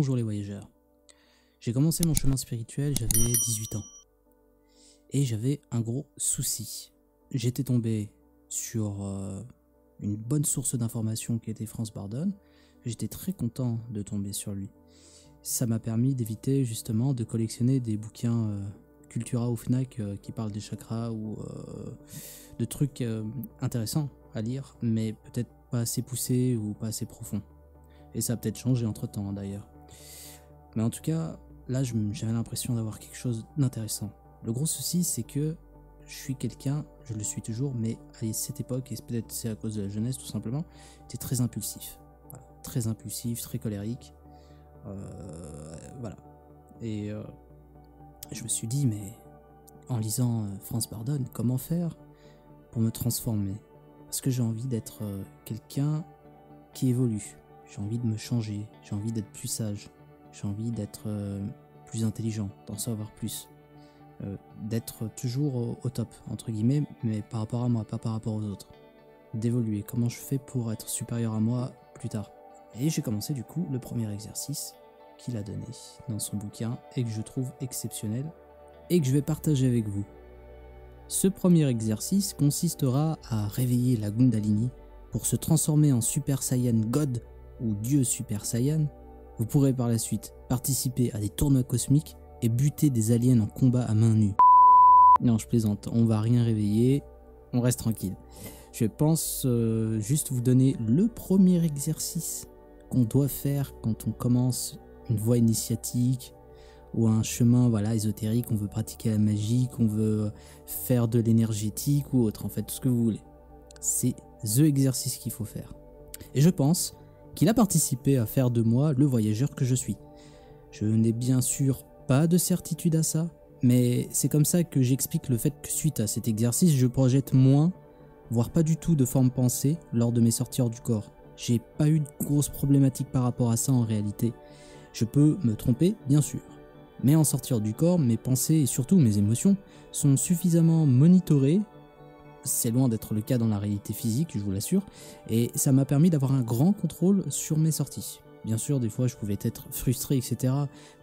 Bonjour les voyageurs. J'ai commencé mon chemin spirituel, j'avais 18 ans. Et j'avais un gros souci. J'étais tombé sur une bonne source d'information qui était Franz Bardon. J'étais très content de tomber sur lui. Ça m'a permis d'éviter justement de collectionner des bouquins Cultura ou Fnac qui parlent des chakras ou de trucs intéressants à lire, mais peut-être pas assez poussés ou pas assez profonds. Et ça a peut-être changé entre temps d'ailleurs. Mais en tout cas, là j'avais l'impression d'avoir quelque chose d'intéressant. Le gros souci, c'est que je suis quelqu'un, je le suis toujours, mais à cette époque, et peut-être c'est à cause de la jeunesse tout simplement, j'étais très impulsif. Voilà. Très impulsif, très colérique. Voilà. Et je me suis dit, mais en lisant Franz Bardon, comment faire pour me transformer? Parce que j'ai envie d'être quelqu'un qui évolue. J'ai envie de me changer, j'ai envie d'être plus sage, j'ai envie d'être plus intelligent, d'en savoir plus. D'être toujours au top, entre guillemets, mais par rapport à moi, pas par rapport aux autres. D'évoluer, comment je fais pour être supérieur à moi plus tard. Et j'ai commencé du coup le premier exercice qu'il a donné dans son bouquin et que je trouve exceptionnel et que je vais partager avec vous. Ce premier exercice consistera à réveiller la Kundalini pour se transformer en Super Saiyan God ou Dieu Super Saiyan. Vous pourrez par la suite participer à des tournois cosmiques et buter des aliens en combat à main nue. Non, je plaisante, on va rien réveiller, on reste tranquille. Je pense juste vous donner le premier exercice qu'on doit faire quand on commence une voie initiatique ou un chemin ésotérique, on veut pratiquer la magie, qu'on veut faire de l'énergétique ou autre, en fait, tout ce que vous voulez. C'est the exercice qu'il faut faire. Et je pense qu'il a participé à faire de moi le voyageur que je suis. Je n'ai bien sûr pas de certitude à ça, mais c'est comme ça que j'explique le fait que suite à cet exercice, je projette moins, voire pas du tout de forme pensée lors de mes sorties hors du corps. J'ai pas eu de grosses problématiques par rapport à ça en réalité. Je peux me tromper, bien sûr. Mais en sortir du corps, mes pensées et surtout mes émotions sont suffisamment monitorées. C'est loin d'être le cas dans la réalité physique, je vous l'assure, et ça m'a permis d'avoir un grand contrôle sur mes sorties. Bien sûr, des fois, je pouvais être frustré, etc.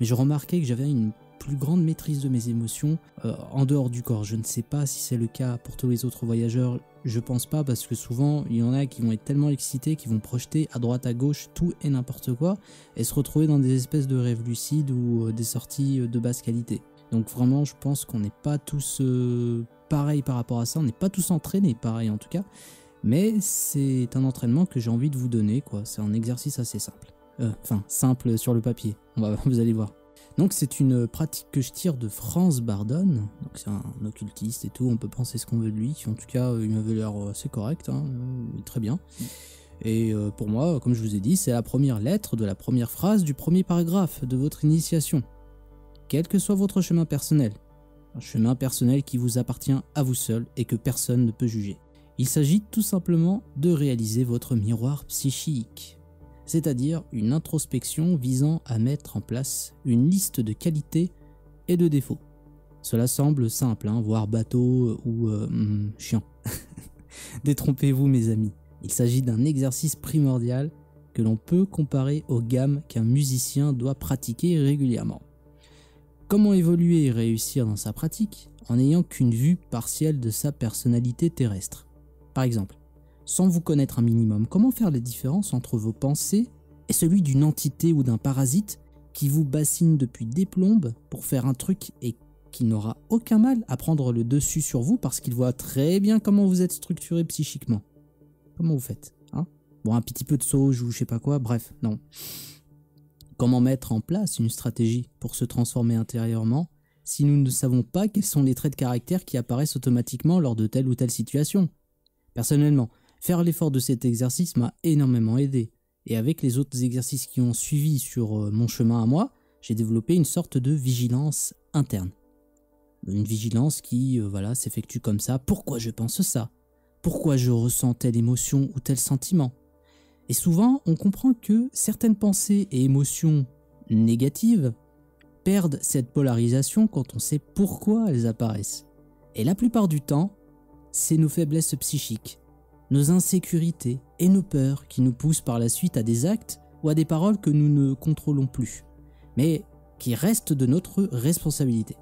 Mais je remarquais que j'avais une plus grande maîtrise de mes émotions en dehors du corps. Je ne sais pas si c'est le cas pour tous les autres voyageurs. Je pense pas, parce que souvent, il y en a qui vont être tellement excités qu'ils vont projeter à droite, à gauche, tout et n'importe quoi, et se retrouver dans des espèces de rêves lucides ou des sorties de basse qualité. Donc vraiment, je pense qu'on n'est pas tous pareil par rapport à ça. On n'est pas tous entraînés pareil en tout cas. Mais c'est un entraînement que j'ai envie de vous donner, quoi. C'est un exercice assez simple. Simple sur le papier, vous allez voir. Donc c'est une pratique que je tire de Franz Bardon, donc c'est un occultiste et tout, on peut penser ce qu'on veut de lui, en tout cas il m'avait l'air assez correct, très bien. Et pour moi, comme je vous ai dit, c'est la première lettre de la première phrase du premier paragraphe de votre initiation. Quel que soit votre chemin personnel, un chemin personnel qui vous appartient à vous seul et que personne ne peut juger. Il s'agit tout simplement de réaliser votre miroir psychique. C'est-à-dire une introspection visant à mettre en place une liste de qualités et de défauts. Cela semble simple, voire bateau ou chiant. Détrompez-vous mes amis, il s'agit d'un exercice primordial que l'on peut comparer aux gammes qu'un musicien doit pratiquer régulièrement. Comment évoluer et réussir dans sa pratique en n'ayant qu'une vue partielle de sa personnalité terrestre? Par exemple, sans vous connaître un minimum, comment faire la différence entre vos pensées et celui d'une entité ou d'un parasite qui vous bassine depuis des plombes pour faire un truc et qui n'aura aucun mal à prendre le dessus sur vous parce qu'il voit très bien comment vous êtes structuré psychiquement. Comment vous faites, Bon, un petit peu de sauge ou je sais pas quoi, bref, non. Comment mettre en place une stratégie pour se transformer intérieurement si nous ne savons pas quels sont les traits de caractère qui apparaissent automatiquement lors de telle ou telle situation? Personnellement, faire l'effort de cet exercice m'a énormément aidé, et avec les autres exercices qui ont suivi sur mon chemin à moi, j'ai développé une sorte de vigilance interne. Une vigilance qui s'effectue comme ça. Pourquoi je pense ça? Pourquoi je ressens telle émotion ou tel sentiment? Et souvent, on comprend que certaines pensées et émotions négatives perdent cette polarisation quand on sait pourquoi elles apparaissent. Et la plupart du temps, c'est nos faiblesses psychiques, nos insécurités et nos peurs qui nous poussent par la suite à des actes ou à des paroles que nous ne contrôlons plus. mais qui reste de notre responsabilité.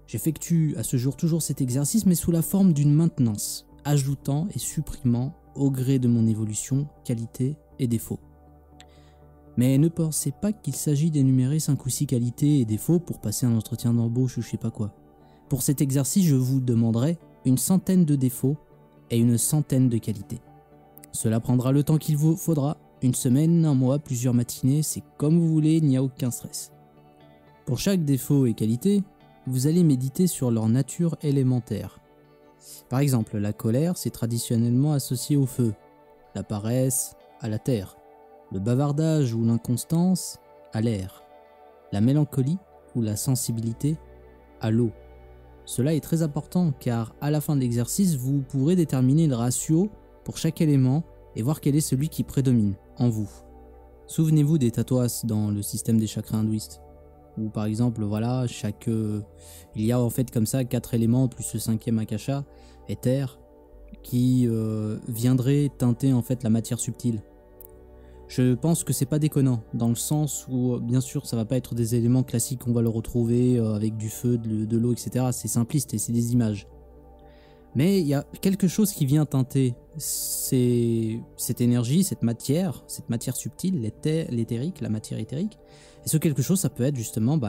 J'effectue à ce jour toujours cet exercice, mais sous la forme d'une maintenance, ajoutant et supprimant au gré de mon évolution, qualités et défauts. Mais ne pensez pas qu'il s'agit d'énumérer 5 ou 6 qualités et défauts pour passer un entretien d'embauche ou je sais pas quoi. Pour cet exercice, je vous demanderai une centaine de défauts et une centaine de qualités. Cela prendra le temps qu'il vous faudra, une semaine, un mois, plusieurs matinées, c'est comme vous voulez, il n'y a aucun stress. Pour chaque défaut et qualité, vous allez méditer sur leur nature élémentaire. Par exemple, la colère, c'est traditionnellement associé au feu, la paresse à la terre, le bavardage ou l'inconstance à l'air, la mélancolie ou la sensibilité à l'eau. Cela est très important car à la fin de l'exercice, vous pourrez déterminer le ratio pour chaque élément et voir quel est celui qui prédomine en vous. Souvenez-vous des tatouages dans le système des chakras hindouistes. Où par exemple, voilà, il y a en fait comme ça 4 éléments plus le 5e akasha, éther, qui viendrait teinter en fait la matière subtile. Je pense que c'est pas déconnant, dans le sens où bien sûr ça va pas être des éléments classiques qu'on va le retrouver avec du feu, de l'eau, etc. C'est simpliste et c'est des images. Mais il y a quelque chose qui vient teinter cette énergie, cette matière subtile, l'éthérique, la matière éthérique. Et ce quelque chose, ça peut être justement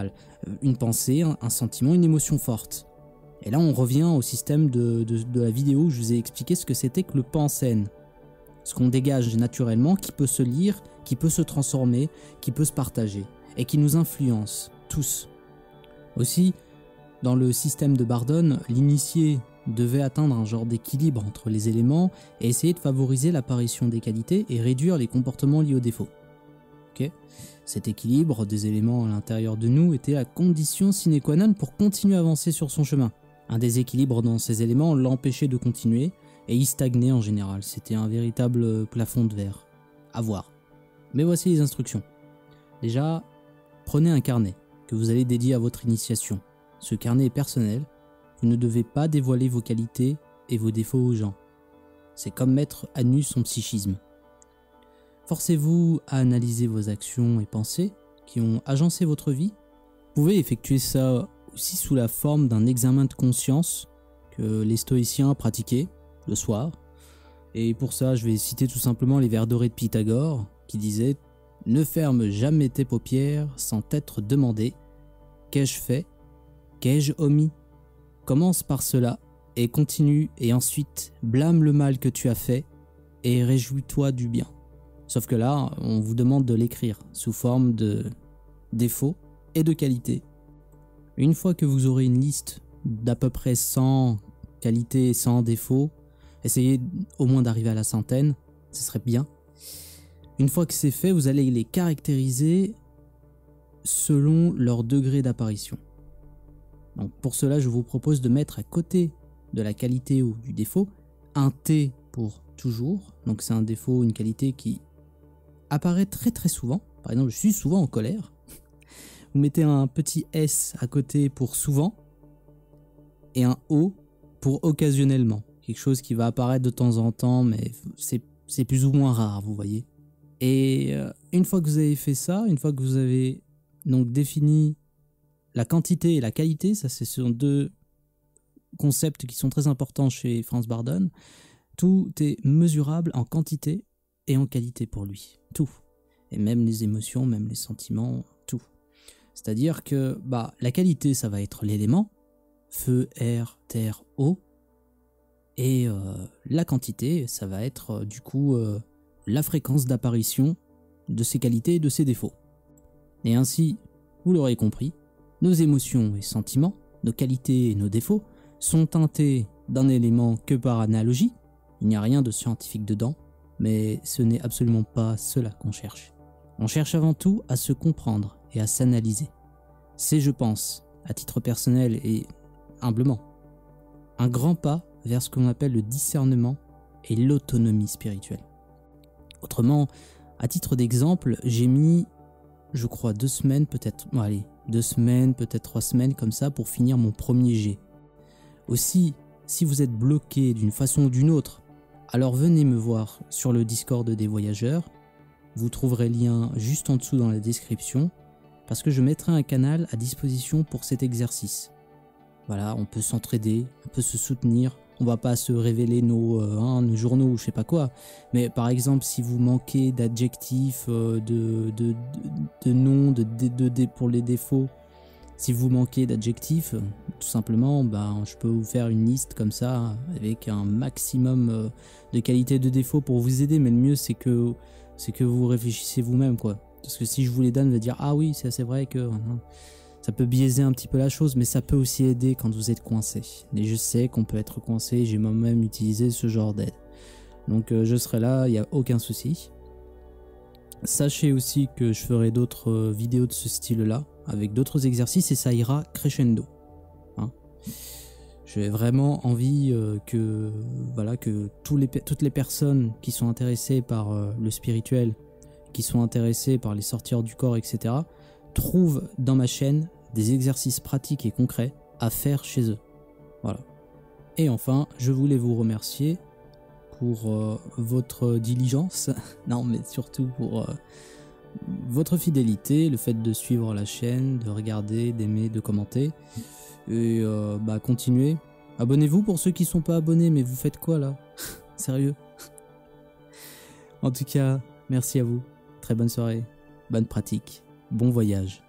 une pensée, un sentiment, une émotion forte. Et là, on revient au système de la vidéo où je vous ai expliqué ce que c'était que le pansène. Ce qu'on dégage naturellement, qui peut se lire, qui peut se transformer, qui peut se partager, et qui nous influence, tous. Aussi, dans le système de Bardone, l'initié devait atteindre un genre d'équilibre entre les éléments et essayer de favoriser l'apparition des qualités et réduire les comportements liés aux défauts. Okay. Cet équilibre des éléments à l'intérieur de nous était la condition sine qua non pour continuer à avancer sur son chemin. Un déséquilibre dans ces éléments l'empêchait de continuer et il stagnait en général. C'était un véritable plafond de verre. À voir. Mais voici les instructions. Déjà, prenez un carnet que vous allez dédier à votre initiation. Ce carnet est personnel. Vous ne devez pas dévoiler vos qualités et vos défauts aux gens. C'est comme mettre à nu son psychisme. Forcez-vous à analyser vos actions et pensées qui ont agencé votre vie. Vous pouvez effectuer ça aussi sous la forme d'un examen de conscience que les stoïciens pratiquaient le soir. Et pour ça, je vais citer tout simplement les vers dorés de Pythagore qui disaient « Ne ferme jamais tes paupières sans t'être demandé « Qu'ai-je fait ? Qu'ai-je omis ?» Commence par cela et continue et ensuite blâme le mal que tu as fait et réjouis-toi du bien. Sauf que là, on vous demande de l'écrire sous forme de défauts et de qualités. Une fois que vous aurez une liste d'à peu près 100 qualités et 100 défauts, essayez au moins d'arriver à la centaine, ce serait bien. Une fois que c'est fait, vous allez les caractériser selon leur degré d'apparition. Donc pour cela, je vous propose de mettre à côté de la qualité ou du défaut un T pour toujours. Donc c'est un défaut ou une qualité qui apparaît très très souvent. Par exemple, je suis souvent en colère. Vous mettez un petit S à côté pour souvent et un O pour occasionnellement. Quelque chose qui va apparaître de temps en temps, mais c'est plus ou moins rare, vous voyez. Et une fois que vous avez fait ça, une fois que vous avez donc défini la quantité et la qualité, ça ce sont deux concepts qui sont très importants chez Franz Bardone. Tout est mesurable en quantité et en qualité pour lui. Tout. Et même les émotions, même les sentiments, tout. C'est-à-dire que la qualité, ça va être l'élément, feu, air, terre, eau. Et la quantité, ça va être du coup la fréquence d'apparition de ses qualités et de ses défauts. Et ainsi, vous l'aurez compris, nos émotions et sentiments, nos qualités et nos défauts sont teintés d'un élément que par analogie. Il n'y a rien de scientifique dedans, mais ce n'est absolument pas cela qu'on cherche. On cherche avant tout à se comprendre et à s'analyser. C'est, je pense, à titre personnel et humblement, un grand pas vers ce qu'on appelle le discernement et l'autonomie spirituelle. Autrement, à titre d'exemple, j'ai mis, je crois, 2 semaines, peut-être 2 semaines, peut-être 3 semaines comme ça pour finir mon premier jet. Aussi, si vous êtes bloqué d'une façon ou d'une autre, alors venez me voir sur le Discord des voyageurs. Vous trouverez le lien juste en dessous dans la description. parce que je mettrai un canal à disposition pour cet exercice. Voilà, on peut s'entraider, on peut se soutenir, on va pas se révéler nos journaux ou je sais pas quoi. Mais par exemple, si vous manquez d'adjectifs, de noms, pour les défauts, si vous manquez d'adjectifs, tout simplement, je peux vous faire une liste comme ça, avec un maximum de qualité de défauts pour vous aider. Mais le mieux, c'est que vous réfléchissez vous-même, quoi. Parce que si je vous les donne, vous allez dire « Ah oui, c'est vrai que... » Ça peut biaiser un petit peu la chose, mais ça peut aussi aider quand vous êtes coincé. Et je sais qu'on peut être coincé, j'ai moi-même utilisé ce genre d'aide. Donc je serai là, il n'y a aucun souci. Sachez aussi que je ferai d'autres vidéos de ce style-là, avec d'autres exercices, et ça ira crescendo. Hein. J'ai vraiment envie que toutes les personnes qui sont intéressées par le spirituel, qui sont intéressées par les sorties hors du corps, etc., trouvent dans ma chaîne des exercices pratiques et concrets à faire chez eux. Voilà. Et enfin, je voulais vous remercier pour votre diligence, non mais surtout pour votre fidélité, le fait de suivre la chaîne, de regarder, d'aimer, de commenter, et continuez. Abonnez-vous pour ceux qui sont pas abonnés, mais vous faites quoi là? Sérieux? En tout cas, merci à vous, très bonne soirée, bonne pratique, bon voyage.